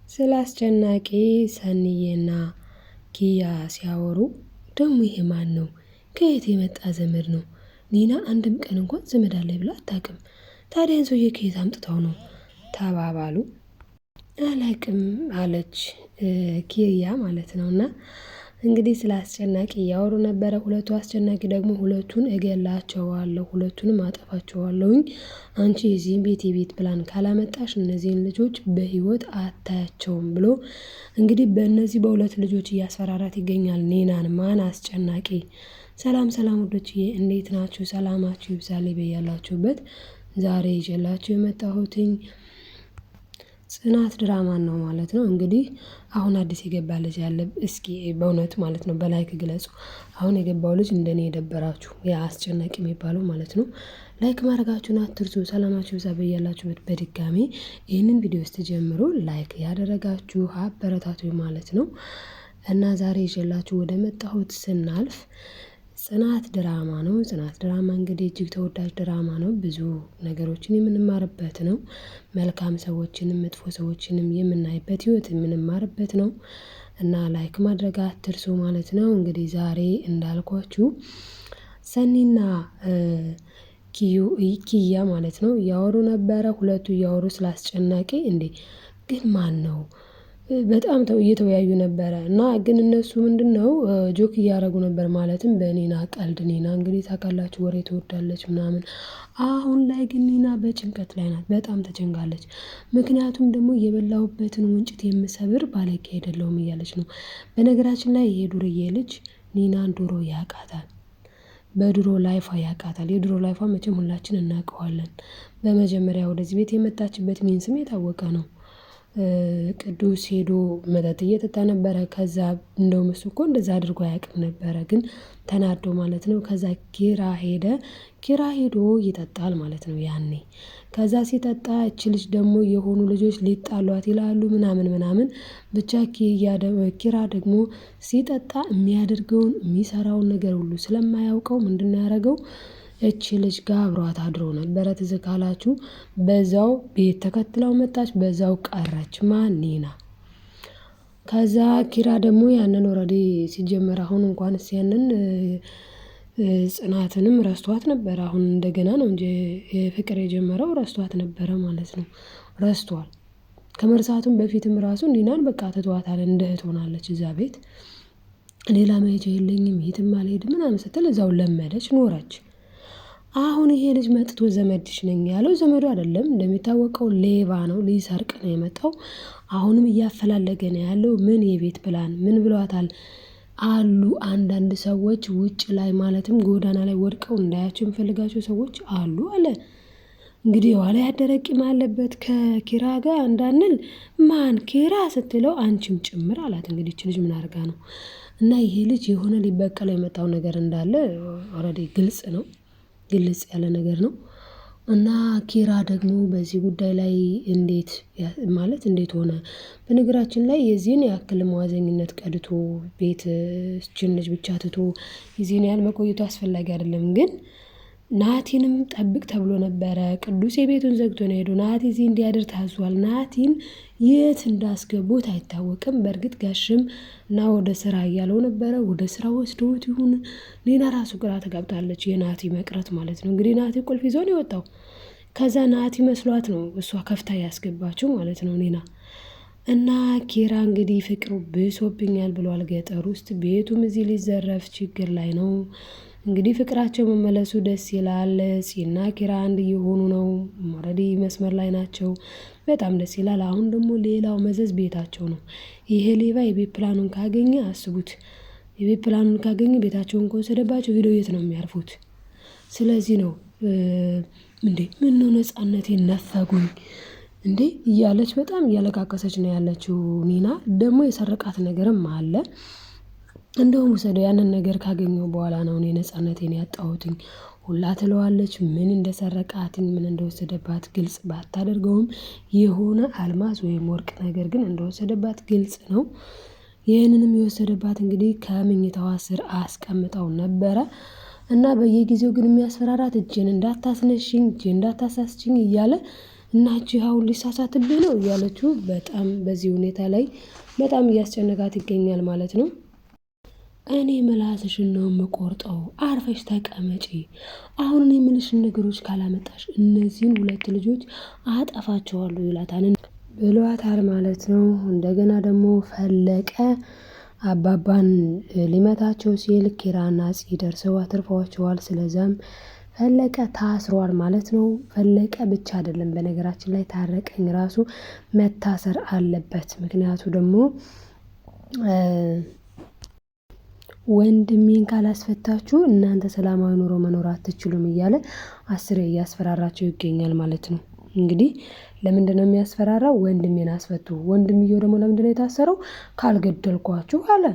ስለ አስጨናቂ ሰኒዬና ኪያ ሲያወሩ ደግሞ ይሄ ማን ነው? ከየት የመጣ ዘመድ ነው? ኒና አንድም ቀን እንኳን ዘመድ አለኝ ብላ አታውቅም። ታዲያን ሰውዬ ከየት አምጥተው ነው ተባባሉ። አላውቅም አለች ኪያ ማለት ነው። እና እንግዲህ ስለ አስጨናቂ እያወሩ ነበረ። ሁለቱ አስጨናቂ ደግሞ ሁለቱን እገላቸዋለሁ፣ ሁለቱንም አጠፋቸዋለሁኝ፣ አንቺ የዚህን ቤት የቤት ፕላን ካላመጣሽ እነዚህን ልጆች በህይወት አታያቸውም ብሎ እንግዲህ በእነዚህ በሁለት ልጆች እያስፈራራት ይገኛል ኒናን። ማን አስጨናቂ። ሰላም ሰላም ውዶችዬ እንዴት ናችሁ? ሰላማችሁ ይብዛልኝ በያላችሁበት። ዛሬ ይዤላችሁ የመጣሁትኝ ጽናት ድራማን ነው ማለት ነው። እንግዲህ አሁን አዲስ የገባ ልጅ ያለ እስኪ በእውነት ማለት ነው በላይክ ግለጹ። አሁን የገባው ልጅ እንደኔ የደበራችሁ ያ አስጨናቂ የሚባለው ማለት ነው። ላይክ ማድረጋችሁን አትርሱ። ሰላማችሁ ይብዛ በያላችሁበት። በድጋሚ ይህንን ቪዲዮ ስትጀምሩ ላይክ ያደረጋችሁ አበረታቱኝ ማለት ነው። እና ዛሬ ይዤላችሁ ወደ መጣሁት ስናልፍ ጽናት ድራማ ነው። ጽናት ድራማ እንግዲህ እጅግ ተወዳጅ ድራማ ነው። ብዙ ነገሮችን የምንማርበት ነው። መልካም ሰዎችንም መጥፎ ሰዎችንም የምናይበት ህይወት የምንማርበት ነው። እና ላይክ ማድረግ አትርሱ ማለት ነው። እንግዲህ ዛሬ እንዳልኳችሁ ሰኒና ኪያ ማለት ነው እያወሩ ነበረ። ሁለቱ እያወሩ ስላስጨናቂ እንዴ ግን ማን ነው በጣም እየተወያዩ ነበረ። እና ግን እነሱ ምንድነው ጆክ እያደረጉ ነበር ማለትም በኒና ቀልድ። ኒና እንግዲህ ታውቃላችሁ ወሬ ትወዳለች ምናምን። አሁን ላይ ግን ኒና በጭንቀት ላይ ናት፣ በጣም ተጨንቃለች። ምክንያቱም ደግሞ የበላሁበትን ወንጭት የምሰብር ባለጌ አይደለሁም እያለች ነው። በነገራችን ላይ ይሄ ዱርዬ ልጅ ኒናን ድሮ ያውቃታል፣ በድሮ ላይፏ ያውቃታል። የድሮ ላይፏ መቼም ሁላችን እናውቀዋለን። በመጀመሪያ ወደዚህ ቤት የመጣችበት ሚንስም የታወቀ ነው። ቅዱስ ሄዶ መጠጥ እየጠጣ ነበረ። ከዛ እንደውም እሱ እኮ እንደዛ አድርጎ አያውቅም ነበረ፣ ግን ተናዶ ማለት ነው። ከዛ ኪራ ሄዶ ይጠጣል ማለት ነው ያኔ። ከዛ ሲጠጣ እች ልጅ ደግሞ የሆኑ ልጆች ሊጣሏት ይላሉ ምናምን ምናምን። ብቻ ኪራ ደግሞ ሲጠጣ የሚያደርገውን የሚሰራውን ነገር ሁሉ ስለማያውቀው ምንድነው ያደረገው? እቺ ልጅ ጋር አብሯት አድሮ ነበረ። ትዝ ካላችሁ በዛው ቤት ተከትለው መጣች፣ በዛው ቀረች። ማን? ኒና። ከዛ ኪራ ደግሞ ያንን ኦልሬዲ ሲጀመር አሁን እንኳንስ ያንን ጽናትንም ረስቷት ነበረ። አሁን እንደገና ነው እንጂ ፍቅር የጀመረው ረስቷት ነበረ ማለት ነው። ረስቷል። ከመርሳቱም በፊትም ራሱ ኒናን በቃ ትተዋታል፣ እንደ እህት ሆናለች እዛ ቤት። ሌላ መሄጃ የለኝም የትም አልሄድም ምናምን ስትል እዛው ለመደች ኖረች። አሁን ይሄ ልጅ መጥቶ ዘመድሽ ነኝ ያለው ዘመዱ አይደለም፣ እንደሚታወቀው ሌባ ነው፣ ሊሰርቅ ነው የመጣው። አሁንም እያፈላለገ ነው ያለው። ምን የቤት ፕላን ምን ብሏታል አሉ አንዳንድ ሰዎች ውጭ ላይ ማለትም ጎዳና ላይ ወድቀው እንዳያቸው የሚፈልጋቸው ሰዎች አሉ አለ። እንግዲህ የኋላ ያደረ ቂም አለበት ከኪራ ጋር እንዳንል። ማን ኪራ ስትለው አንቺም ጭምር አላት። እንግዲህ እች ልጅ ምን አድርጋ ነው? እና ይሄ ልጅ የሆነ ሊበቀለው የመጣው ነገር እንዳለ ኦልሬዲ ግልጽ ነው፣ ግልጽ ያለ ነገር ነው። እና ኪራ ደግሞ በዚህ ጉዳይ ላይ እንዴት ሆነ? በነገራችን ላይ የዚህን ያክል መዋዘኝነት ቀድቶ ቤት እችን ልጅ ብቻ ትቶ የዚህን ያህል መቆየቱ አስፈላጊ አይደለም። ግን ናቲንም ጠብቅ ተብሎ ነበረ። ቅዱስ የቤቱን ዘግቶ ነው ሄዶ ናቲ እዚህ እንዲያድር ታዟል። ናቲን የት እንዳስገቡት አይታወቅም። በእርግጥ ጋሽም እና ወደ ስራ እያለው ነበረ። ወደ ስራ ወስደውት ይሁን ሌላ ራሱ ግራ ተጋብታለች። የናቲ መቅረት ማለት ነው። እንግዲህ ናቲ ቁልፍ ይዞ ነው የወጣው። ከዛ ናቲ መስሏት ነው እሷ ከፍታ ያስገባችው ማለት ነው ኒና። እና ኪራ እንግዲህ ፍቅሩ ብሶብኛል ብሏል። ገጠር ውስጥ ቤቱም እዚህ ሊዘረፍ ችግር ላይ ነው። እንግዲህ ፍቅራቸው መመለሱ ደስ ይላል። ፂና ኪራ አንድ እየሆኑ ነው። ኦልሬዲ መስመር ላይ ናቸው። በጣም ደስ ይላል። አሁን ደግሞ ሌላው መዘዝ ቤታቸው ነው። ይሄ ሌባ የቤት ፕላኑን ካገኘ አስቡት። የቤት ፕላኑን ካገኘ ቤታቸውን ከወሰደባቸው ሄደው የት ነው የሚያርፉት? ስለዚህ ነው እንዴ ምን ነው ነፃነቴን ነፈጉኝ እንዴ እያለች በጣም እያለቃቀሰች ነው ያለችው ኒና። ደግሞ የሰረቃት ነገርም አለ። እንደውም ውሰደው ያንን ነገር ካገኘው በኋላ ነው እኔ ነፃነቴን ያጣሁትኝ ሁላ ትለዋለች። ምን እንደሰረቃትኝ ምን እንደወሰደባት ግልጽ ባታደርገውም የሆነ አልማዝ ወይም ወርቅ ነገር ግን እንደወሰደባት ግልጽ ነው። ይህንንም የወሰደባት እንግዲህ ከምኝታዋ ስር አስቀምጠው ነበረ። እና በየጊዜው ግን የሚያስፈራራት እጄን እንዳታስነሽኝ፣ እጄን እንዳታሳስችኝ እያለ እና እጅ አሁን ሊሳሳትብህ ነው እያለችው በጣም በዚህ ሁኔታ ላይ በጣም እያስጨነቃት ይገኛል ማለት ነው። እኔ ምላስሽን ነው የምቆርጠው፣ አርፈሽ ተቀመጪ። አሁን እኔ የምልሽን ነገሮች ካላመጣሽ እነዚህን 2 ልጆች አጠፋቸዋለሁ ይላታል ብሏታል ማለት ነው። እንደገና ደግሞ ፈለቀ አባባን ሊመታቸው ሲል ኪራና ፂ ደርሰው አትርፈዋቸዋል። ስለዛም ፈለቀ ታስሯል ማለት ነው። ፈለቀ ብቻ አይደለም በነገራችን ላይ ታረቀኝ ራሱ መታሰር አለበት። ምክንያቱ ደግሞ ወንድሜን ካላስፈታችሁ እናንተ ሰላማዊ ኑሮ መኖር አትችሉም እያለ 10 እያስፈራራቸው ይገኛል ማለት ነው። እንግዲህ ለምንድነው የሚያስፈራራው? ወንድሜን አስፈቱ። ወንድምየው ደግሞ ለምንድነው የታሰረው? ካልገደልኳችሁ አለ።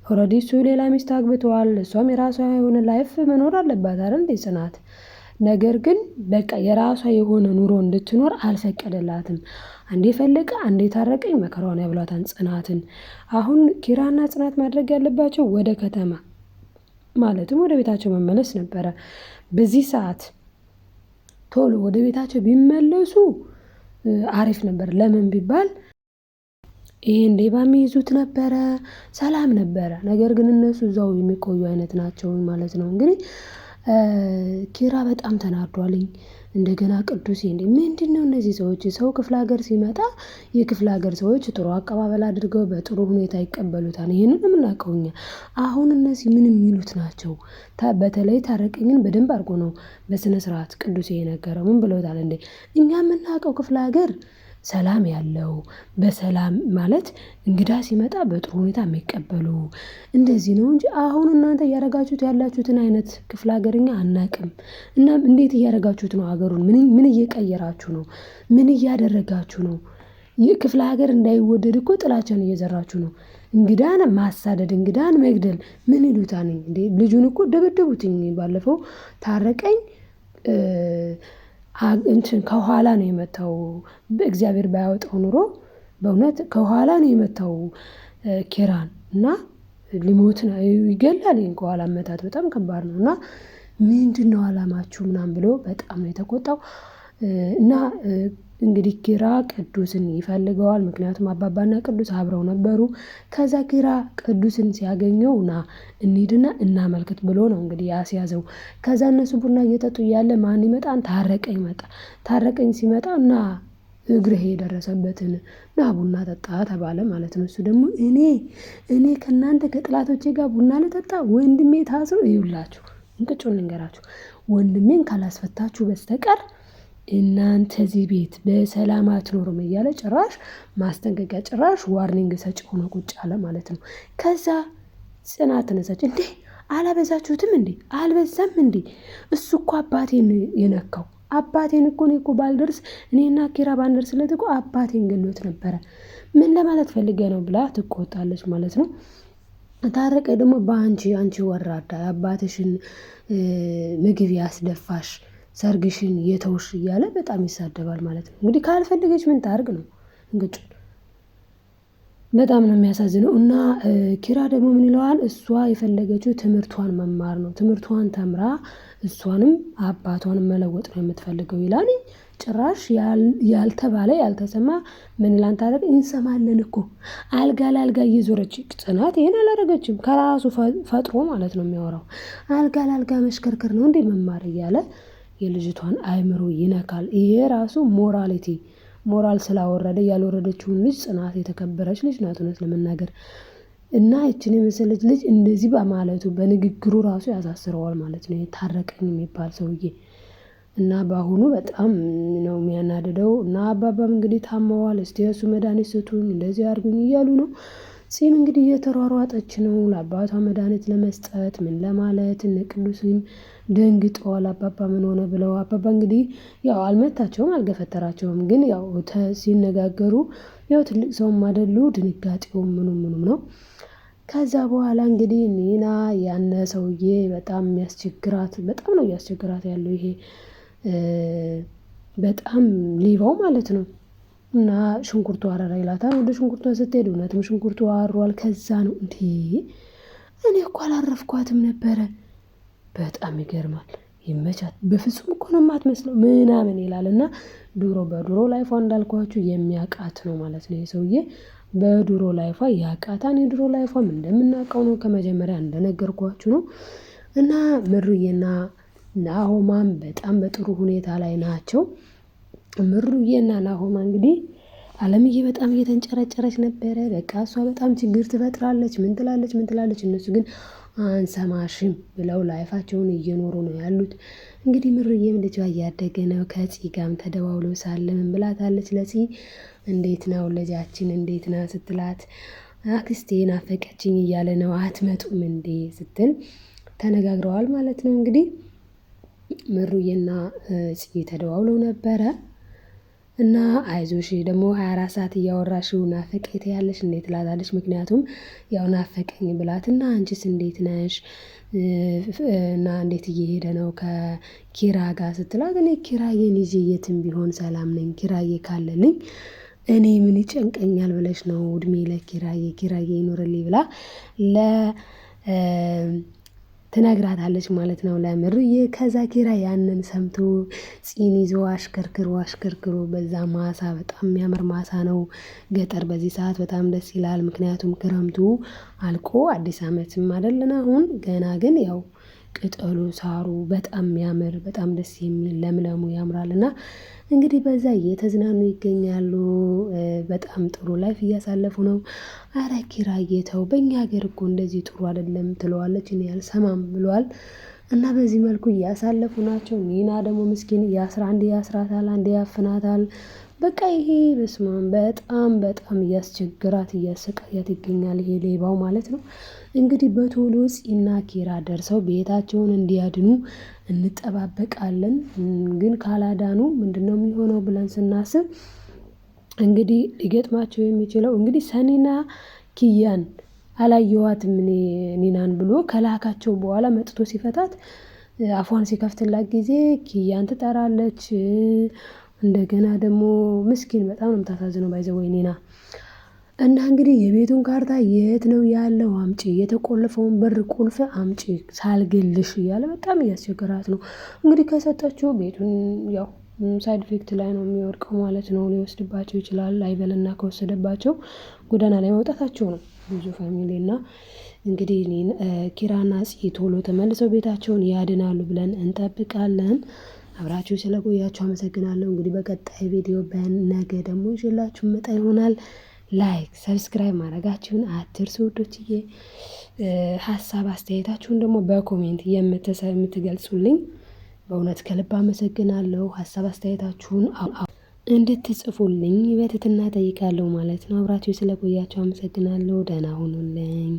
ኦልሬዲ እሱ ሌላ ሚስት አግብተዋል። እሷም የራሷ የሆነ ላይፍ መኖር አለባት አይደል እንዴ ጽናት። ነገር ግን በቃ የራሷ የሆነ ኑሮ እንድትኖር አልፈቀደላትም። አንዴ ፈለቀ አንዴ ታረቀኝ መከራዋን ያብሏታን ጽናትን። አሁን ኪራና ጽናት ማድረግ ያለባቸው ወደ ከተማ ማለትም ወደ ቤታቸው መመለስ ነበረ። በዚህ ሰዓት ቶሎ ወደ ቤታቸው ቢመለሱ አሪፍ ነበር። ለምን ቢባል ይሄን ሌባ የሚይዙት ነበረ፣ ሰላም ነበረ። ነገር ግን እነሱ እዛው የሚቆዩ አይነት ናቸው ማለት ነው። እንግዲህ ኪራ በጣም ተናዷልኝ። እንደገና ቅዱሴ እንዴ ምንድነው እነዚህ ሰዎች? ሰው ክፍለ ሀገር ሲመጣ የክፍለ ሀገር ሰዎች ጥሩ አቀባበል አድርገው በጥሩ ሁኔታ ይቀበሉታል። ይሄንን የምናውቀው እኛ። አሁን እነዚህ ምን የሚሉት ናቸው? በተለይ ታረቀኝን በደንብ አድርጎ ነው በስነ ስርዓት ቅዱሴ የነገረው። ምን ብለውታል እንዴ? እኛ የምናውቀው ክፍለ ሀገር ሰላም ያለው በሰላም ማለት እንግዳ ሲመጣ በጥሩ ሁኔታ የሚቀበሉ እንደዚህ ነው እንጂ አሁን እናንተ እያደረጋችሁት ያላችሁትን አይነት ክፍለ ሀገርኛ አናቅም። እናም እንዴት እያደረጋችሁት ነው? ሀገሩን ምን እየቀየራችሁ ነው? ምን እያደረጋችሁ ነው? ክፍለ ሀገር እንዳይወደድ እኮ ጥላቻን እየዘራችሁ ነው። እንግዳን ማሳደድ፣ እንግዳን መግደል ምን ይሉታል እንዴ? ልጁን እኮ ደበደቡትኝ ባለፈው ታረቀኝ እንትን ከኋላ ነው የመታው። በእግዚአብሔር ባያወጣው ኑሮ በእውነት ከኋላ ነው የመታው ኪራን እና ሊሞት ነው ይገላል። ይሄን ከኋላ መታት በጣም ከባድ ነው። እና ምንድነው አላማችሁ ምናምን ብሎ በጣም ነው የተቆጣው። እና እንግዲህ ኪራ ቅዱስን ይፈልገዋል። ምክንያቱም አባባና ቅዱስ አብረው ነበሩ። ከዛ ኪራ ቅዱስን ሲያገኘው ና እንሂድና እናመልክት ብሎ ነው እንግዲህ ያስያዘው። ከዛ እነሱ ቡና እየጠጡ እያለ ማን ይመጣን? ታረቀኝ መጣ። ታረቀኝ ሲመጣ እና እግርህ የደረሰበትን ና ቡና ጠጣ ተባለ ማለት ነው። እሱ ደግሞ እኔ ከእናንተ ከጥላቶቼ ጋር ቡና ልጠጣ? ወንድሜ ታስሮ ይውላችሁ እንቅጩን ልንገራችሁ። ወንድሜን ካላስፈታችሁ በስተቀር እናንተ እዚህ ቤት በሰላም አትኖሩም እያለ ጭራሽ ማስጠንቀቂያ ጭራሽ ዋርኒንግ ሰጪ ሆኖ ቁጭ አለ ማለት ነው። ከዛ ጽናት ተነሳች። እንዴ አላበዛችሁትም እንዴ? አልበዛም እንዴ? እሱ እኮ አባቴን የነካው አባቴን እኮ እኔ እኮ ባልደርስ እኔና ኪራ ባንደርስለት እኮ አባቴን ገሎት ነበረ። ምን ለማለት ፈልገ ነው ብላ ትቆጣለች ማለት ነው። ታረቀ ደግሞ አንቺ ወራዳ አባትሽን ምግብ ያስደፋሽ ሰርግሽን የተውሽ እያለ በጣም ይሳደባል ማለት ነው። እንግዲህ ካልፈለገች ምን ታርግ ነው እንግዲህ በጣም ነው የሚያሳዝነው። እና ኪራ ደግሞ ምን ይለዋል? እሷ የፈለገችው ትምህርቷን መማር ነው። ትምህርቷን ተምራ እሷንም አባቷንም መለወጥ ነው የምትፈልገው ይላል። ጭራሽ ያልተባለ ያልተሰማ ምን ይላል? ታረቅ እንሰማለን እኮ አልጋ ለአልጋ እየዞረች ጽናት ይሄን አላደረገችም። ከራሱ ፈጥሮ ማለት ነው የሚያወራው። አልጋ ለአልጋ መሽከርከር ነው እንዴ መማር እያለ የልጅቷን አእምሮ ይነካል። ይሄ ራሱ ሞራል ስላወረደ ያልወረደችውን ልጅ ጽናት የተከበረች ልጅ ናት እውነት ለመናገር። እና ይችን የመሰለች ልጅ እንደዚህ በማለቱ በንግግሩ ራሱ ያሳስረዋል ማለት ነው ታረቀኝ የሚባል ሰውዬ። እና በአሁኑ በጣም ነው የሚያናድደው። እና አባባም እንግዲህ ታመዋል። እስቲ እሱ መድኃኒት ስጡኝ እንደዚህ አድርጉኝ እያሉ ነው። ጺም እንግዲህ እየተሯሯጠች ነው ለአባቷ መድኃኒት ለመስጠት ምን ለማለት። እነ ቅዱስም ደንግጠዋል። አባባ ምን ሆነ ብለው አባባ እንግዲህ ያው አልመታቸውም አልገፈተራቸውም። ግን ያው ሲነጋገሩ ያው ትልቅ ሰውም አይደሉ ድንጋጤውም ምኑም ነው። ከዛ በኋላ እንግዲህ ኒና ያነ ሰውዬ በጣም በጣም ነው እያስቸግራት ያለው ይሄ በጣም ሌባው ማለት ነው። እና ሽንኩርቱ አረራ ይላታል። ወደ ሽንኩርቷ ስትሄድ እውነትም ሽንኩርቱ አሯል። ከዛ ነው እንዴ እኔ እኮ አላረፍኳትም ነበረ። በጣም ይገርማል። ይመቻት በፍጹም እኮ ነው የማትመስለው ምናምን ይላል። እና በድሮ ላይፏ እንዳልኳችሁ የሚያውቃት ነው ማለት ነው። የሰውዬ በድሮ ላይፏ ያውቃታን የድሮ ላይፏም እንደምናውቀው ነው ከመጀመሪያ እንደነገርኳችሁ ነው። እና ምሩዬና ናሆማም በጣም በጥሩ ሁኔታ ላይ ናቸው። ምሩዬና ናሆማ እንግዲህ አለምዬ በጣም እየተንጨረጨረች ነበረ። በቃ እሷ በጣም ችግር ትፈጥራለች ምን ትላለች እነሱ ግን አንሰማሽም ብለው ላይፋቸውን እየኖሩ ነው ያሉት። እንግዲህ ምሩዬም ልጇ እያደገ ነው ከፂ ጋርም ተደዋውሎ ሳለ ምን ብላታለች ለፂ እንዴት ነው ልጃችን እንዴት ነው ስትላት አክስቴ ናፈቀችኝ እያለ ነው አትመጡም እንዴ ስትል ተነጋግረዋል ማለት ነው። እንግዲህ ምሩዬና ጽጌ ተደዋውለው ነበረ እና አይዞሽ ደግሞ 24 ሰዓት እያወራሽው ናፈቀኝ ትያለሽ እንዴት ትላታለች። ምክንያቱም ያው ናፈቀኝ ብላትና አንቺስ እንዴት ነሽ እና እንዴት እየሄደ ነው ከኪራ ጋር ስትላት እኔ ኪራዬን ይዤ የትም ቢሆን ሰላም ነኝ ኪራዬ ካለልኝ እኔ ምን ይጨንቀኛል ብለሽ ነው እድሜ ኪራዬ ይኖርልኝ ብላ ትነግራታለች ማለት ነው ለምሩዬ። ከዛ ኪራ ያንን ሰምቶ ፂን ይዞ አሽከርክሮ በዛ ማሳ በጣም የሚያምር ማሳ ነው ገጠር በዚህ ሰዓት በጣም ደስ ይላል። ምክንያቱም ክረምቱ አልቆ አዲስ አመትም አይደለን አሁን ገና ግን ያው ቅጠሉ ሳሩ በጣም የሚያምር በጣም ደስ የሚል ለምለሙ ያምራል። እና እንግዲህ በዛ እየተዝናኑ ይገኛሉ። በጣም ጥሩ ላይፍ እያሳለፉ ነው። አረ ኪራዬ ተው በእኛ ሀገር እኮ እንደዚህ ጥሩ አይደለም ትለዋለች እኔ አልሰማም ብሏል። እና በዚህ መልኩ እያሳለፉ ናቸው። ኒና ደግሞ ምስኪን አንዴ ያስራታል አንዴ ያፍናታል። በቃ ይሄ በስመአብ በጣም እያስቸገራት እያሰቃያት ይገኛል ይሄ ሌባው ማለት ነው። እንግዲህ በቶሎ ፂና ኪራ ደርሰው ቤታቸውን እንዲያድኑ እንጠባበቃለን። ግን ካላዳኑ ምንድነው የሚሆነው ብለን ስናስብ እንግዲህ ሊገጥማቸው የሚችለው እንግዲህ ሰኒና ኪያን አላየኋትም እኔ ኒናን ብሎ ከላካቸው በኋላ መጥቶ ሲፈታት አፏን ሲከፍትላት ጊዜ ኪያን ትጠራለች። እንደገና ደግሞ ምስኪን በጣም ነው የምታሳዝነው ባይ ዘ ወይ ኒና። እና እንግዲህ የቤቱን ካርታ የት ነው ያለው አምጪ የተቆለፈውን በር ቁልፍ አምጪ ሳልገልሽ እያለ በጣም እያስቸገራት ነው። እንግዲህ ከሰጠችው ቤቱን ያው ሳይድ ኢፌክት ላይ ነው የሚወድቀው ማለት ነው። ሊወስድባቸው ይችላል አይበልና ከወሰደባቸው ጎዳና ላይ መውጣታቸው ነው ብዙ ፋሚሊ። እና እንግዲህ ኪራና ፂ ቶሎ ተመልሰው ቤታቸውን ያድናሉ ብለን እንጠብቃለን። አብራችሁ ስለቆያችሁ አመሰግናለሁ። እንግዲህ በቀጣይ ቪዲዮ በነገ ደግሞ ይዤላችሁ መጣ ይሆናል። ላይክ ሰብስክራይብ ማድረጋችሁን አትርሱ ውዶችዬ። ሀሳብ አስተያየታችሁን ደግሞ በኮሜንት የምትገልጹልኝ በእውነት ከልብ አመሰግናለሁ። ሀሳብ አስተያየታችሁን እንድትጽፉልኝ በትህትና እጠይቃለሁ ማለት ነው። አብራችሁ ስለቆያችሁ አመሰግናለሁ። ደህና ሁኑልኝ።